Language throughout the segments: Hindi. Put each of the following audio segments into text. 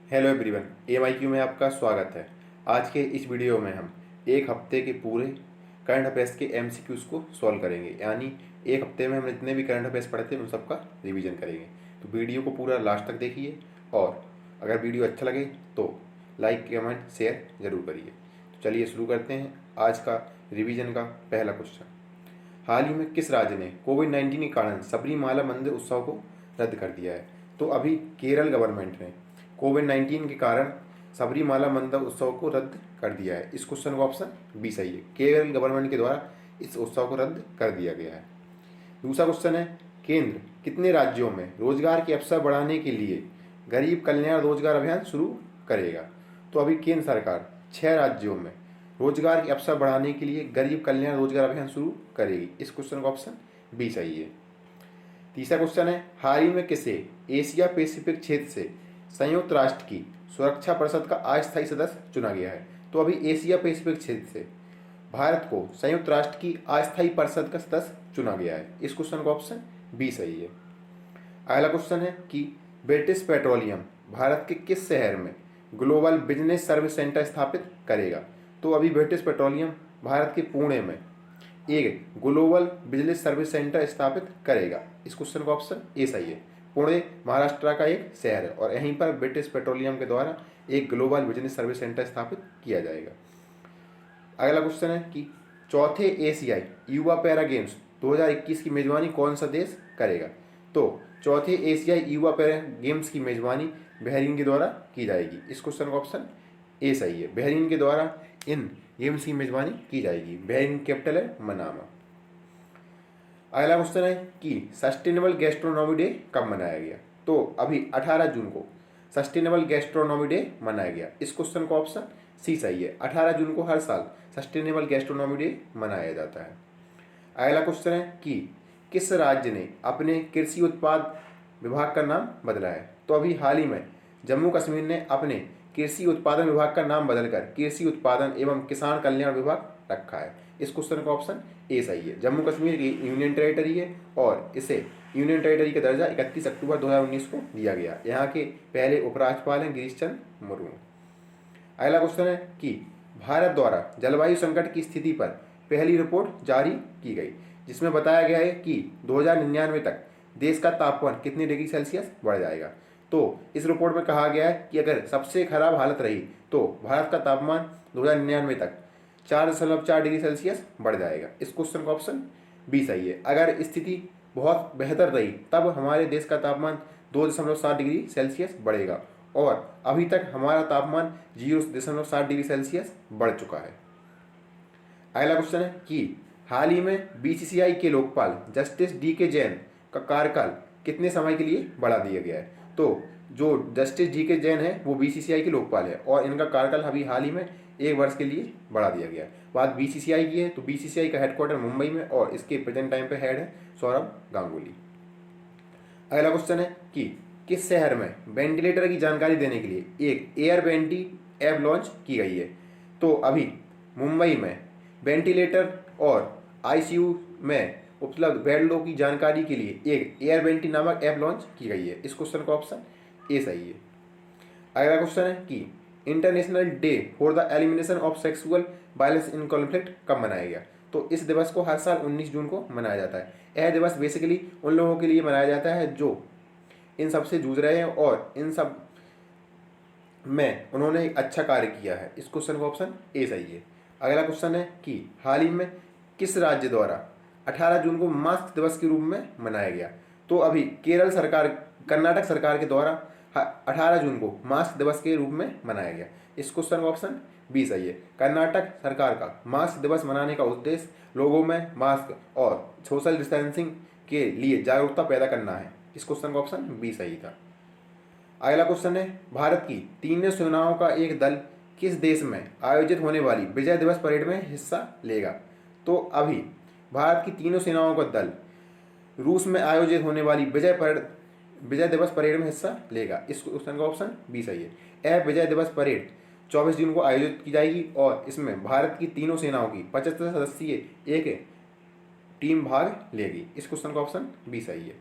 हेलो एवरीवन, AMIQ में आपका स्वागत है। आज के इस वीडियो में हम एक हफ्ते के पूरे करंट अफेयर्स के MCQs को सॉल्व करेंगे। यानी एक हफ्ते में हम जितने भी करंट अफेयर्स पढ़े थे उन सबका रिवीजन करेंगे। तो वीडियो को पूरा लास्ट तक देखिए और अगर वीडियो अच्छा लगे तो लाइक कमेंट शेयर ज़रूर करिए। तो चलिए शुरू करते हैं आज का रिवीजन का पहला क्वेश्चन। हाल ही में किस राज्य ने कोविड-19 के कारण सबरीमाला मंदिर उत्सव को रद्द कर दिया है? तो अभी केरल गवर्नमेंट ने कोविड-19 के कारण सबरीमाला मंदिर उत्सव को रद्द कर दिया है। इस क्वेश्चन का ऑप्शन बी सही है। केरल गवर्नमेंट के द्वारा इस उत्सव को रद्द कर दिया गया है। दूसरा क्वेश्चन है, केंद्र कितने राज्यों में रोजगार के अवसर बढ़ाने के लिए गरीब कल्याण रोजगार अभियान शुरू करेगा? तो अभी केंद्र सरकार 6 राज्यों में रोजगार के अवसर बढ़ाने के लिए गरीब कल्याण रोजगार अभियान शुरू करेगी। इस क्वेश्चन का ऑप्शन बी सही है। तीसरा क्वेश्चन है, हाल ही में किसे एशिया पैसिफिक क्षेत्र से संयुक्त राष्ट्र की सुरक्षा परिषद का अस्थायी सदस्य चुना गया है? तो अभी एशिया पैसिफिक क्षेत्र से भारत को संयुक्त राष्ट्र की अस्थायी परिषद का सदस्य चुना गया है। इस क्वेश्चन का ऑप्शन बी सही है। अगला क्वेश्चन है कि ब्रिटिश पेट्रोलियम भारत के किस शहर में ग्लोबल बिजनेस सर्विस सेंटर स्थापित करेगा? तो अभी ब्रिटिश पेट्रोलियम भारत के पुणे में एक ग्लोबल बिजनेस सर्विस सेंटर स्थापित करेगा। इस क्वेश्चन का ऑप्शन ए सही है। पुणे महाराष्ट्र का एक शहर है और यहीं पर ब्रिटिश पेट्रोलियम के द्वारा एक ग्लोबल बिजनेस सर्विस सेंटर स्थापित किया जाएगा। अगला क्वेश्चन है कि चौथे एशियाई युवा पैरा गेम्स 2021 की मेजबानी कौन सा देश करेगा? तो चौथे एशियाई युवा पैरा गेम्स की मेजबानी बहरीन के द्वारा की जाएगी। इस क्वेश्चन का ऑप्शन ए सही है। बहरीन के द्वारा इन गेम्स की मेजबानी की जाएगी। बहरीन कैपिटल है मनामा। अगला क्वेश्चन है कि सस्टेनेबल गैस्ट्रोनॉमी डे कब मनाया गया? तो अभी 18 जून को सस्टेनेबल गैस्ट्रोनॉमी डे मनाया गया। इस क्वेश्चन का ऑप्शन सी सही है। 18 जून को हर साल सस्टेनेबल गैस्ट्रोनॉमी डे मनाया जाता है। अगला क्वेश्चन है कि किस राज्य ने अपने कृषि उत्पाद विभाग का नाम बदला है? तो अभी हाल ही में जम्मू कश्मीर ने अपने कृषि उत्पादन विभाग का नाम बदलकर कृषि उत्पादन एवं किसान कल्याण विभाग रखा है। इस क्वेश्चन का ऑप्शन ए सही है। जम्मू कश्मीर की यूनियन टेरिटरी है और इसे यूनियन टेरिटरी का दर्जा 31 अक्टूबर 2019 को दिया गया। यहाँ के पहले उपराज्यपाल हैं गिरीश चंद्र मुर्मू। अगला क्वेश्चन है कि भारत द्वारा जलवायु संकट की स्थिति पर पहली रिपोर्ट जारी की गई, जिसमें बताया गया है कि 2099 तक देश का तापमान कितने डिग्री सेल्सियस बढ़ जाएगा। तो इस रिपोर्ट में कहा गया है कि अगर सबसे खराब हालत रही तो भारत का तापमान 2099 तक 4.4 डिग्री सेल्सियस बढ़ जाएगा। इस क्वेश्चन का ऑप्शन बी सही है। अगर स्थिति बहुत बेहतर रही तब हमारे देश का तापमान 2.7 डिग्री सेल्सियस बढ़ेगा और अभी तक हमारा तापमान 0.7 डिग्री सेल्सियस बढ़ चुका है। अगला क्वेश्चन है कि हाल ही में BCCI के लोकपाल जस्टिस DK जैन का कार्यकाल कितने समय के लिए बढ़ा दिया गया है? तो जो जस्टिस DK जैन है वो BCCI के लोकपाल है और इनका कार्यकाल अभी हाल ही में 1 वर्ष के लिए बढ़ा दिया गया है। बात BCCI की है तो BCCI का हेडक्वार्टर मुंबई में और इसके प्रेजेंट टाइम पे हेड है सौरभ गांगुली। अगला क्वेश्चन है कि किस शहर में वेंटिलेटर की जानकारी देने के लिए एक एयरबेंटी ऐप लॉन्च की गई है? तो अभी मुंबई में वेंटिलेटर और ICU में उपलब्ध बेडों की जानकारी के लिए एक एयरबेंटी नामक ऐप लॉन्च की गई है। इस क्वेश्चन का ऑप्शन ए सही है। अगला क्वेश्चन है कि international day for the elimination of sexual violence in conflict कब मनाया गया? तो इस दिवस को हर साल 19 जून को मनाया जाता है। यह दिवस बेसिकली उन लोगों के लिए मनाया जाता है जो इन सब से जूझ रहे हैं और इन सब में उन्होंने एक अच्छा कार्य किया है। इस क्वेश्चन का ऑप्शन ए सही है। अगला क्वेश्चन है कि हाल ही में किस राज्य द्वारा 18 जून को मास्क दिवस के रूप में मनाया गया? तो अभी कर्नाटक सरकार के द्वारा 18 जून को मास्क दिवस के रूप में मनाया गया। इस क्वेश्चन का ऑप्शन बी सही है। कर्नाटक सरकार का मास्क दिवस मनाने का उद्देश्य लोगों में मास्क और सोशल डिस्टेंसिंग के लिए जागरूकता पैदा करना है। इस क्वेश्चन का ऑप्शन बी सही था। अगला क्वेश्चन है, भारत की तीनों सेनाओं का एक दल किस देश में आयोजित होने वाली विजय दिवस परेड में हिस्सा लेगा? तो अभी भारत की तीनों सेनाओं का दल रूस में आयोजित होने वाली विजय दिवस परेड में हिस्सा लेगा। इस क्वेश्चन का ऑप्शन बी सही है। यह विजय दिवस परेड 24 जून को आयोजित की जाएगी और इसमें भारत की तीनों सेनाओं की 75 सदस्यीय एक टीम भाग लेगी। इस क्वेश्चन का ऑप्शन बी सही है।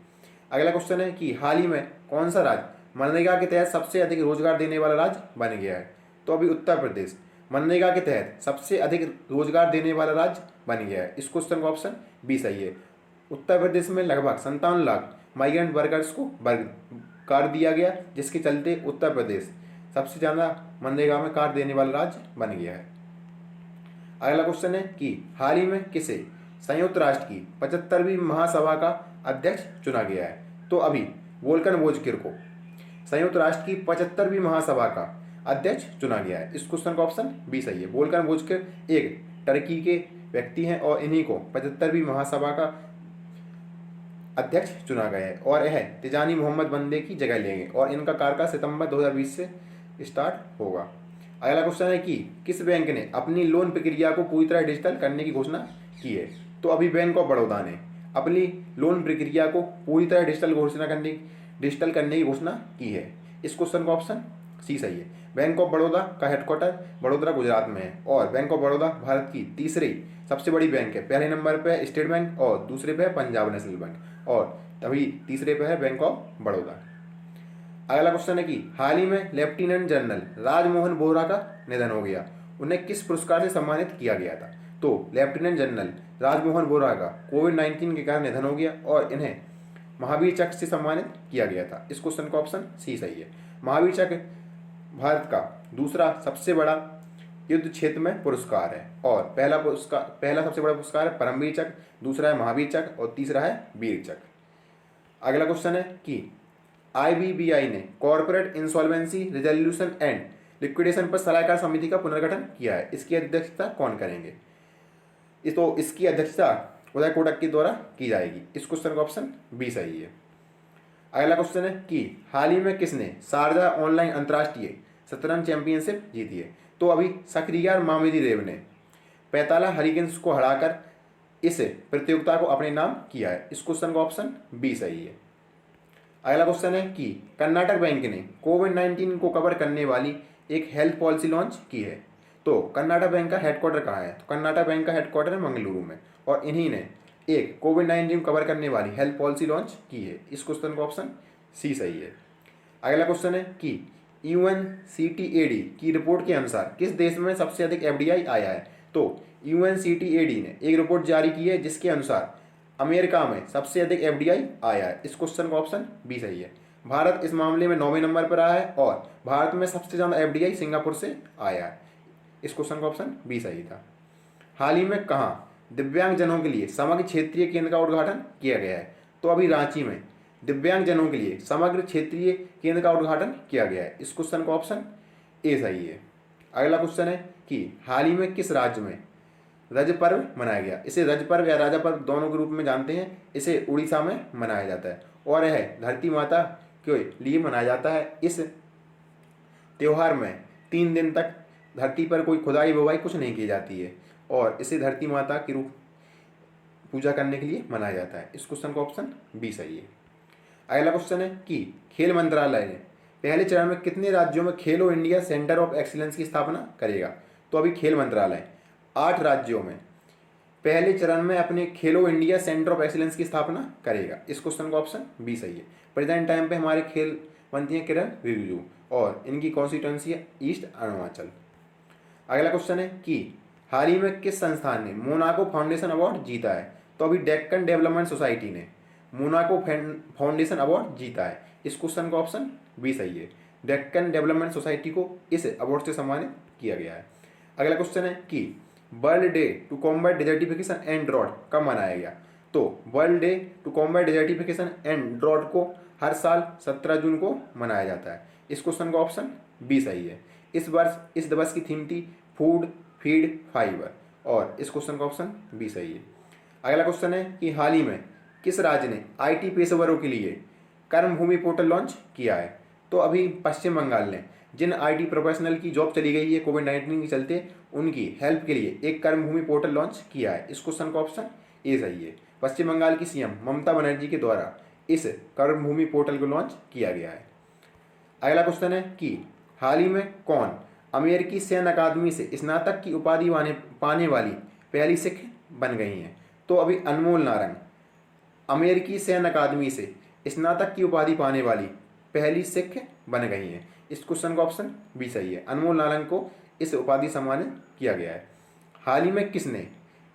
अगला क्वेश्चन है कि हाल ही में कौन सा राज्य मनरेगा के तहत सबसे अधिक रोजगार देने वाला राज्य बन गया है? तो अभी उत्तर प्रदेश मनरेगा के तहत सबसे अधिक रोजगार देने वाला राज्य बन गया है। इस क्वेश्चन का ऑप्शन बी सही है। उत्तर प्रदेश में लगभग 57 लाख माइग्रेंट वर्कर्स को कार्ड दिया गया, जिसके चलते उत्तर प्रदेश सबसे ज़्यादा मनरेगा में कार्ड देने वाला राज्य बन गया है। अगला क्वेश्चन है कि हाल ही में किसे संयुक्त राष्ट्र की 75वीं महासभा का अध्यक्ष चुना गया है? तो अभी वोल्कन वोजकिर को संयुक्त राष्ट्र की 75वीं महासभा का अध्यक्ष चुना गया है। इस क्वेश्चन का ऑप्शन बी सही है। वोल्कन वोजकिर एक टर्की के व्यक्ति हैं और इन्हीं को 75वीं महासभा का अध्यक्ष चुना गया है और यह तिजानी मोहम्मद बंदे की जगह लेंगे और इनका कार्यकाल सितंबर 2020 से स्टार्ट होगा। अगला क्वेश्चन है कि किस बैंक ने अपनी लोन प्रक्रिया को पूरी तरह डिजिटल करने की घोषणा की है? तो अभी बैंक ऑफ बड़ौदा ने अपनी लोन प्रक्रिया को पूरी तरह डिजिटल करने की घोषणा की है। इस क्वेश्चन का ऑप्शन सी सही है। बैंक ऑफ बड़ौदा का हेडक्वार्टर वडोदरा गुजरात में है और बैंक ऑफ बड़ौदा भारत की तीसरी सबसे बड़ी बैंक है। पहले नंबर पे है स्टेट बैंक और दूसरे पे है पंजाब नेशनल बैंक और तभी तीसरे पे है बैंक ऑफ बड़ौदा। अगला क्वेश्चन है कि हाल ही में लेफ्टिनेंट जनरल राजमोहन बोहरा का निधन हो गया। उन्हें किस पुरस्कार से सम्मानित किया गया था? तो लेफ्टिनेंट जनरल राजमोहन बोहरा का कोविड-19 के कारण निधन हो गया और इन्हें महावीर चक्र से सम्मानित किया गया था। इस क्वेश्चन का ऑप्शन सी सही है। महावीर चक्र भारत का दूसरा सबसे बड़ा युद्ध क्षेत्र में पुरस्कार है और पहला सबसे बड़ा पुरस्कार है परमवीर चक्र, दूसरा है महावीर चक्र और तीसरा है वीर चक्र। अगला क्वेश्चन है कि IBBI ने corporate insolvency resolution and liquidation पर सलाहकार समिति का पुनर्गठन किया है। इसकी अध्यक्षता कौन करेंगे? इसकी अध्यक्षता उदय कोटक के द्वारा की जाएगी। इस क्वेश्चन का ऑप्शन बी सही है। अगला क्वेश्चन है कि हाल ही में किसने शारजाह ऑनलाइन अंतर्राष्ट्रीय शतरंज चैंपियनशिप जीती है? तो अभी शक्रियार मामेदीरेव ने पैताला हरिकेन्स को हराकर इस प्रतियोगिता को अपने नाम किया है। इस क्वेश्चन का ऑप्शन बी सही है। अगला क्वेश्चन है कि कर्नाटक बैंक ने कोविड-19 को कवर करने वाली एक हेल्थ पॉलिसी लॉन्च की है। तो कर्नाटक बैंक का हेडक्वार्टर कहाँ है? तो कर्नाटक बैंक का हेडक्वार्टर है मंगलुरु में और इन्हीं ने एक कोविड-19 कवर करने वाली हेल्थ पॉलिसी लॉन्च की है। इस क्वेश्चन का ऑप्शन सी सही है। अगला क्वेश्चन है कि UNCTAD की रिपोर्ट के अनुसार किस देश में सबसे अधिक FDI आया है? तो UNCTAD ने एक रिपोर्ट जारी की है जिसके अनुसार अमेरिका में सबसे अधिक FDI आया है। इस क्वेश्चन का ऑप्शन बी सही है। भारत इस मामले में 9वें नंबर पर आया है और भारत में सबसे ज़्यादा FDI सिंगापुर से आया है। इस क्वेश्चन का ऑप्शन बी सही था। हाल ही में कहाँ दिव्यांगजनों के लिए समग्र क्षेत्रीय केंद्र का उद्घाटन किया गया है? तो अभी रांची में दिव्यांगजनों के लिए समग्र क्षेत्रीय केंद्र का उद्घाटन किया गया है। इस क्वेश्चन का ऑप्शन ए सही है। अगला क्वेश्चन है कि हाल ही में किस राज्य में रज पर्व मनाया गया? इसे रज पर्व या राजा पर्व दोनों के रूप में जानते हैं। इसे उड़ीसा में मनाया जाता है और यह धरती माता के लिए मनाया जाता है। इस त्यौहार में 3 दिन तक धरती पर कोई खुदाई बुवाई कुछ नहीं की जाती है और इसे धरती माता की रूप पूजा करने के लिए मनाया जाता है। इस क्वेश्चन का ऑप्शन बी सही है। अगला क्वेश्चन है कि खेल मंत्रालय ने पहले चरण में कितने राज्यों में खेलो इंडिया सेंटर ऑफ एक्सीलेंस की स्थापना करेगा? तो अभी खेल मंत्रालय 8 राज्यों में पहले चरण में अपने खेलो इंडिया सेंटर ऑफ एक्सीलेंस की स्थापना करेगा। इस क्वेश्चन का ऑप्शन बी सही है। प्रेजेंट टाइम पे हमारे खेल मंत्री हैं किरण रिजिजू और इनकी कॉन्स्टिट्यूंसी है ईस्ट अरुणाचल। अगला क्वेश्चन है कि हाल ही में किस संस्थान ने मोनाको फाउंडेशन अवार्ड जीता है? तो अभी डेक्कन डेवलपमेंट सोसाइटी ने मोनाको फाउंडेशन अवार्ड जीता है। इस क्वेश्चन का ऑप्शन बी सही है। डेक्कन डेवलपमेंट सोसाइटी को इस अवार्ड से सम्मानित किया गया है। अगला क्वेश्चन है कि world day to combat desertification and drought कब मनाया गया? तो world day to combat desertification and drought को हर साल 17 जून को मनाया जाता है। इस क्वेश्चन का ऑप्शन बी सही है। इस वर्ष इस दिवस की थीम थी फूड फीड फाइबर और इस क्वेश्चन का ऑप्शन बी सही है। अगला क्वेश्चन है कि हाल ही में किस राज्य ने IT पेशेवरों के लिए कर्मभूमि पोर्टल लॉन्च किया है? तो अभी पश्चिम बंगाल ने जिन IT प्रोफेशनल की जॉब चली गई है कोविड-19 के चलते उनकी हेल्प के लिए एक कर्मभूमि पोर्टल लॉन्च किया है। इस क्वेश्चन का ऑप्शन ए सही है। पश्चिम बंगाल की CM ममता बनर्जी के द्वारा इस कर्मभूमि पोर्टल को लॉन्च किया गया है। अगला क्वेश्चन है कि हाल ही में कौन अमेरिकी सैन्य अकादमी से स्नातक की उपाधि पाने वाली पहली सिख बन गई हैं? तो अभी अनमोल नारंग अमेरिकी सैन्य अकादमी से स्नातक की उपाधि पाने वाली पहली सिख बन गई हैं। इस क्वेश्चन का ऑप्शन बी सही है। अनमोल नारंग को इस उपाधि सम्मानित किया गया है। हाल ही में किसने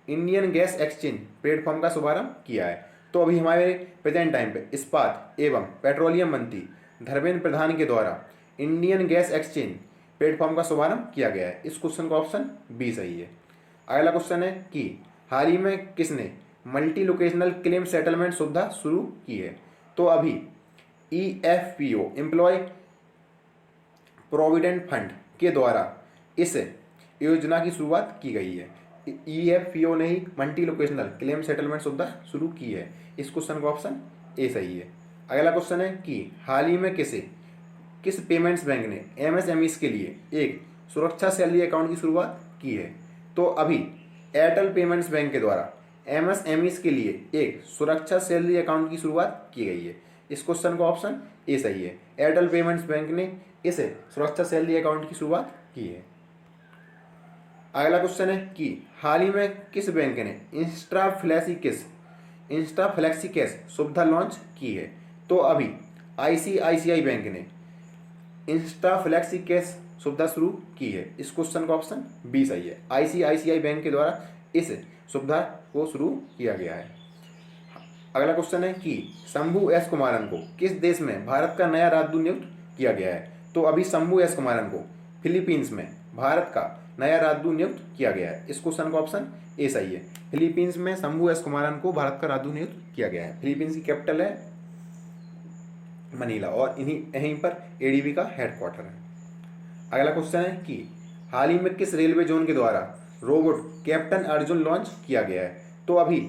इंडियन गैस एक्सचेंज प्लेटफॉर्म का शुभारंभ किया है? तो अभी हमारे प्रेजेंट टाइम पे इस्पात एवं पेट्रोलियम मंत्री धर्मेंद्र प्रधान के द्वारा इंडियन गैस एक्सचेंज प्लेटफॉर्म का शुभारंभ किया गया है। इस क्वेश्चन का ऑप्शन बी सही है। अगला क्वेश्चन है कि हाल ही में किसने मल्टी लोकेशनल क्लेम सेटलमेंट सुविधा शुरू की है? तो अभी EFPO एम्प्लॉय प्रोविडेंट फंड के द्वारा इस योजना की शुरुआत की गई है। EFPO ने ही मल्टी लोकेशनल क्लेम सेटलमेंट सुविधा शुरू की है। इस क्वेश्चन का ऑप्शन ए सही है। अगला क्वेश्चन है कि हाल ही में किस पेमेंट्स बैंक ने MSMEs के लिए एक सुरक्षा सैलरी अकाउंट की शुरुआत की है? तो अभी एयरटेल पेमेंट्स बैंक के द्वारा MSMEs के लिए एक सुरक्षा सैलरी अकाउंट की शुरुआत की गई है। इस क्वेश्चन का ऑप्शन ए सही है। एयरटेल पेमेंट्स बैंक ने इस सुरक्षा सैलरी अकाउंट की शुरुआत की है। अगला क्वेश्चन है कि हाल ही में किस बैंक ने इंस्टा फ्लेक्सी कैश सुविधा लॉन्च की है? तो अभी ICICI बैंक ने इंस्टा फ्लेक्सी कैश सुविधा शुरू की है। इस क्वेश्चन का ऑप्शन बी सही है। ICICI बैंक के द्वारा इस सुविधा को शुरू किया गया है। अगला क्वेश्चन है कि शंभू एस कुमारन को किस देश में भारत का नया राजदूत नियुक्त किया गया है? तो अभी शंभू एस कुमारन को फिलीपींस में भारत का नया राजदूत नियुक्त किया गया है। इस क्वेश्चन का ऑप्शन ए सही है। फिलीपींस में शंभू एस कुमारन को भारत का राजदूत नियुक्त किया गया है। फिलीपींस की कैपिटल है मनीला और यहीं पर ADB का हेडक्वार्टर है। अगला क्वेश्चन है कि हाल ही में किस रेलवे जोन के द्वारा रोबोट कैप्टन अर्जुन लॉन्च किया गया है? तो अभी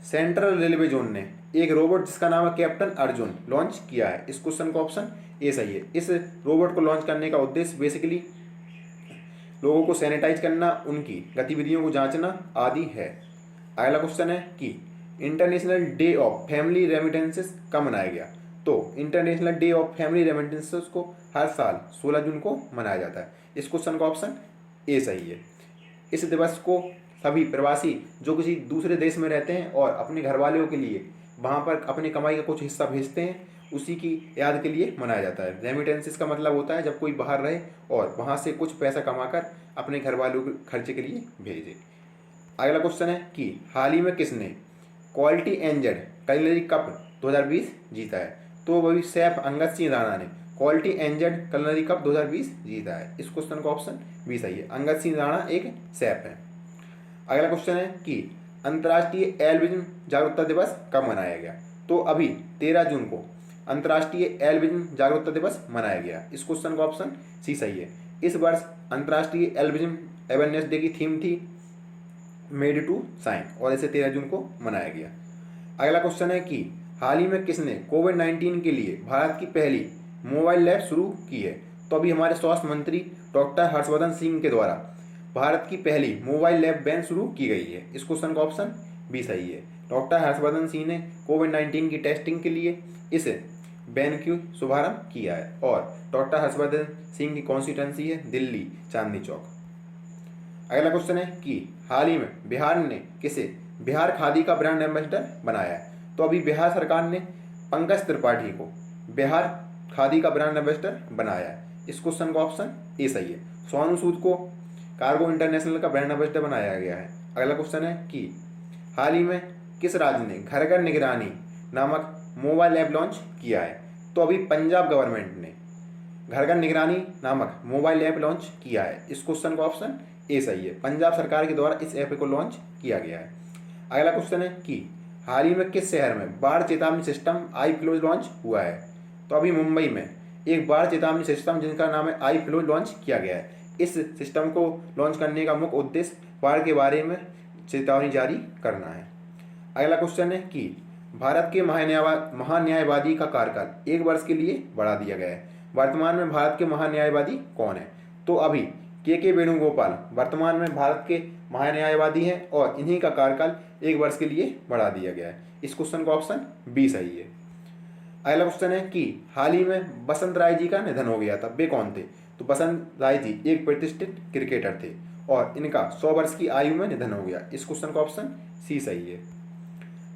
सेंट्रल रेलवे जोन ने एक रोबोट जिसका नाम है कैप्टन अर्जुन लॉन्च किया है। इस क्वेश्चन का ऑप्शन ए सही है। इस रोबोट को लॉन्च करने का उद्देश्य बेसिकली लोगों को सैनिटाइज करना, उनकी गतिविधियों को जांचना आदि है। अगला क्वेश्चन है कि international day of family remittances कब मनाया गया? तो international day of family remittances को हर साल 16 जून को मनाया जाता है। इस क्वेश्चन का ऑप्शन ए सही है। इस दिवस को सभी प्रवासी जो किसी दूसरे देश में रहते हैं और अपने घर वालों के लिए वहाँ पर अपनी कमाई का कुछ हिस्सा भेजते हैं, उसी की याद के लिए मनाया जाता है। रेमिटेंसेस का मतलब होता है जब कोई बाहर रहे और वहाँ से कुछ पैसा कमाकर अपने घर वालों के खर्चे के लिए भेजे। अगला क्वेश्चन है कि हाल ही में किसने क्वालिटी एंजर्ड कलरी कप 2020 जीता है? तो वही सैफ अंगद सिंह राणा ने क्वालिटी एंजर्ड कलरी कप 2020 जीता है। इस क्वेश्चन का ऑप्शन बी सही है। अंगद सिंह राणा एक सैफ है। अगला क्वेश्चन है कि अंतर्राष्ट्रीय एल्बिनिज्म जागरूकता दिवस कब मनाया गया? तो अभी 13 जून को अंतर्राष्ट्रीय एल्बिनिज्म जागरूकता दिवस मनाया गया। इस क्वेश्चन का ऑप्शन सी सही है। इस वर्ष अंतर्राष्ट्रीय एल्बिनिज्म अवेयरनेस डे की थीम थी मेड टू साइन और इसे 13 जून को मनाया गया। अगला क्वेश्चन है कि हाल ही में किसने कोविड-19 के लिए भारत की पहली मोबाइल लैब शुरू की है? तो अभी हमारे स्वास्थ्य मंत्री डॉक्टर हर्षवर्धन सिंह के द्वारा भारत की पहली मोबाइल लैब वैन शुरू की गई है। इस क्वेश्चन का ऑप्शन बी सही है। डॉक्टर हर्षवर्धन सिंह ने कोविड-19 की टेस्टिंग के लिए इस वैन की शुभारंभ किया है और डॉक्टर हर्षवर्धन सिंह की कॉन्स्टिट्यूंसी है दिल्ली चांदनी चौक। अगला क्वेश्चन है कि हाल ही में बिहार ने किसे बिहार खादी का ब्रांड एम्बेसडर बनाया है? तो अभी बिहार सरकार ने पंकज त्रिपाठी को बिहार खादी का ब्रांड एम्बेसडर बनाया है। इस क्वेश्चन का ऑप्शन ए सही है। सोनू सूद को कार्गो इंटरनेशनल का ब्रांड एम्बेसडर बनाया गया है। अगला क्वेश्चन है कि हाल ही में किस राज्य ने घर घर निगरानी नामक मोबाइल ऐप लॉन्च किया है? तो अभी पंजाब गवर्नमेंट ने घर घर निगरानी नामक मोबाइल ऐप लॉन्च किया है। इस क्वेश्चन का ऑप्शन ए सही है। पंजाब सरकार के द्वारा इस ऐप को लॉन्च किया गया है। अगला क्वेश्चन है कि हाल ही में किस शहर में बाढ़ चेतावनी सिस्टम आई फ्लो लॉन्च हुआ है? तो अभी मुंबई में एक बाढ़ चेतावनी सिस्टम जिनका नाम है आई फ्लो लॉन्च किया गया है। इस सिस्टम को लॉन्च करने का मुख्य उद्देश्य बाढ़ के बारे में चेतावनी जारी करना है। अगला क्वेश्चन है कि भारत के महान्यायवादी का कार्यकाल 1 वर्ष के लिए बढ़ा दिया गया है। वर्तमान में भारत के महान्यायवादी कौन है? तो अभी के वेणुगोपाल वर्तमान में भारत के महान्यायवादी हैं और इन्हीं का कार्यकाल 1 वर्ष के लिए बढ़ा दिया गया है। इस क्वेश्चन का ऑप्शन बी सही है। अगला क्वेश्चन है कि हाल ही में बसंत राय जी का निधन हो गया था, वे कौन थे? तो बसंत राय जी एक प्रतिष्ठित क्रिकेटर थे और इनका 100 वर्ष की आयु में निधन हो गया। इस क्वेश्चन का ऑप्शन सी सही है।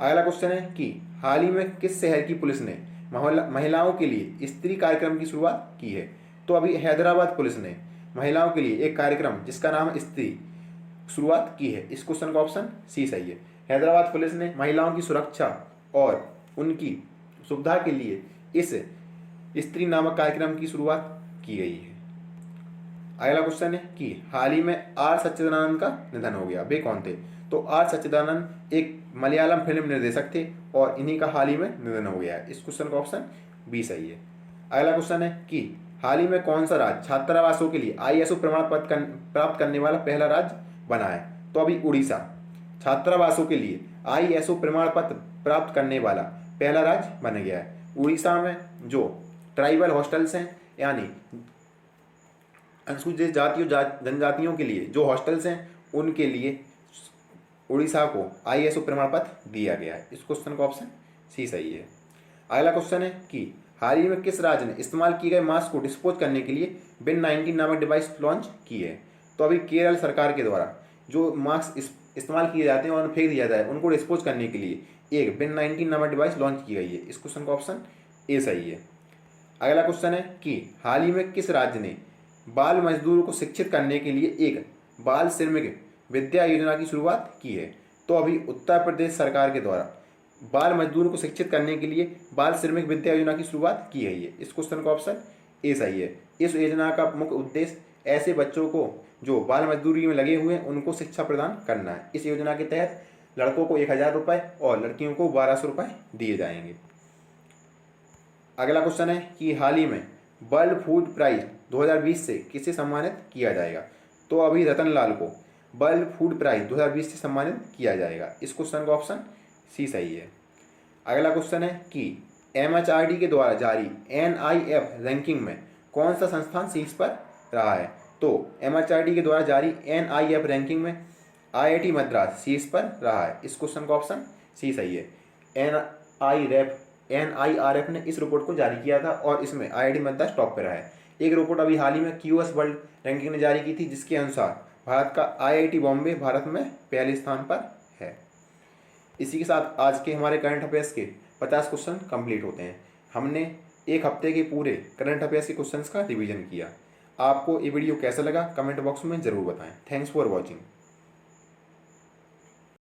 अगला क्वेश्चन है कि हाल ही में किस शहर की पुलिस ने महिलाओं के लिए स्त्री कार्यक्रम की शुरुआत की है। तो अभी हैदराबाद पुलिस ने महिलाओं के लिए एक कार्यक्रम जिसका नाम है स्त्री शुरुआत की है। इस क्वेश्चन का ऑप्शन सी सही है। हैदराबाद पुलिस ने महिलाओं की सुरक्षा और उनकी सुविधा के लिए इस स्त्री नामक कार्यक्रम की शुरुआत की गई है। अगला क्वेश्चन है कि हाल ही में आर सच्चिदानंद का निधन हो गया। वे कौन थे? तो आर सच्चिदानंद एक मलयालम फिल्म निर्देशक थे और इन्हीं का हाल ही में निधन हो गया है। इस क्वेश्चन का ऑप्शन बी सही है। अगला क्वेश्चन है कि हाल ही में कौन सा राज्य छात्रावासों के लिए ISO प्रमाण पत्र प्राप्त करने वाला पहला राज्य बना है? तो अभी उड़ीसा छात्रावासों के लिए ISO प्रमाण पत्र प्राप्त करने वाला पहला राज्य बन गया है। उड़ीसा में जो ट्राइबल हॉस्टल्स हैं यानी अनुसूचित जातियों जनजातियों के लिए जो हॉस्टल्स हैं उनके लिए उड़ीसा को ISO प्रमाण पत्र दिया गया है। इस क्वेश्चन का ऑप्शन सी सही है। अगला क्वेश्चन है कि हाल ही में किस राज्य ने इस्तेमाल किए गए मास्क को डिस्पोज करने के लिए बिन 19 नामक डिवाइस लॉन्च की है? तो अभी केरल सरकार के द्वारा जो मास्क इस्तेमाल किए जाते हैं और फेंक दिया जाता है उनको डिस्पोज करने के लिए एक बिन 19 नामक डिवाइस लॉन्च की गई है। इस क्वेश्चन का ऑप्शन ए सही है। अगला क्वेश्चन है कि हाल ही में किस राज्य ने बाल मजदूरों को शिक्षित करने के लिए एक बाल श्रमिक विद्या योजना की शुरुआत की है? तो अभी उत्तर प्रदेश सरकार के द्वारा बाल मजदूरों को शिक्षित करने के लिए बाल श्रमिक विद्या योजना की शुरुआत की गई है। इस क्वेश्चन का ऑप्शन ए सही है। इस योजना का मुख्य उद्देश्य ऐसे बच्चों को जो बाल मजदूरी में लगे हुए हैं उनको शिक्षा प्रदान करना है। इस योजना के तहत लड़कों को 1000 रुपये और लड़कियों को 1200 रुपये दिए जाएंगे। अगला क्वेश्चन है कि हाल ही में वर्ल्ड फूड प्राइज 2020 से किसे सम्मानित किया जाएगा? तो अभी रतन लाल को वर्ल्ड फूड प्राइज 2020 से सम्मानित किया जाएगा। इस क्वेश्चन का ऑप्शन सी सही है। अगला क्वेश्चन है कि MHRD के द्वारा जारी NIF रैंकिंग में कौन सा संस्थान शीर्ष पर रहा है? तो MHRD के द्वारा जारी NIF रैंकिंग में IIT मद्रास शीर्ष पर रहा है। इस क्वेश्चन का ऑप्शन सी सही है। NIRF ने इस रिपोर्ट को जारी किया था और इसमें IIT मद्रास टॉप पर रहा है। एक रिपोर्ट अभी हाल ही में QS वर्ल्ड रैंकिंग ने जारी की थी जिसके अनुसार भारत का IIT बॉम्बे भारत में पहले स्थान पर है। इसी के साथ आज के हमारे करंट अफेयर्स के 50 क्वेश्चन कंप्लीट होते हैं। हमने एक हफ्ते के पूरे करंट अफेयर्स के क्वेश्चंस का रिवीजन किया। आपको ये वीडियो कैसा लगा कमेंट बॉक्स में ज़रूर बताएं। Thanks for watching.